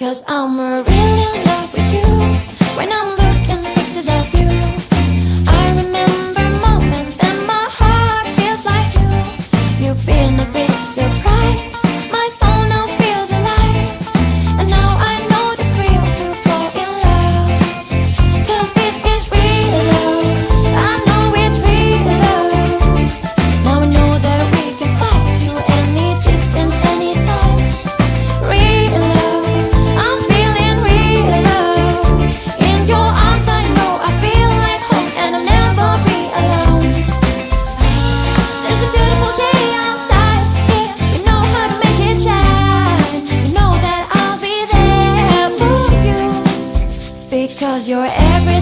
'Cause I'm really in love with you. When I'm looking at pictures of you, I remember moments and my heart feels like you. You've been a big surprise. My soul now feels alive. And now I know the thrill to fall in love. 'Cause this is real love. I know it's real love. Now I know that we can fly to any distance, anytime. Real love. I'm feeling real love. In your arms I know I feel like home, and I'll never be alone. There's a beautiful day outside. Yeah, you know how to make it shine. You know that I'll be there for you. Because you're every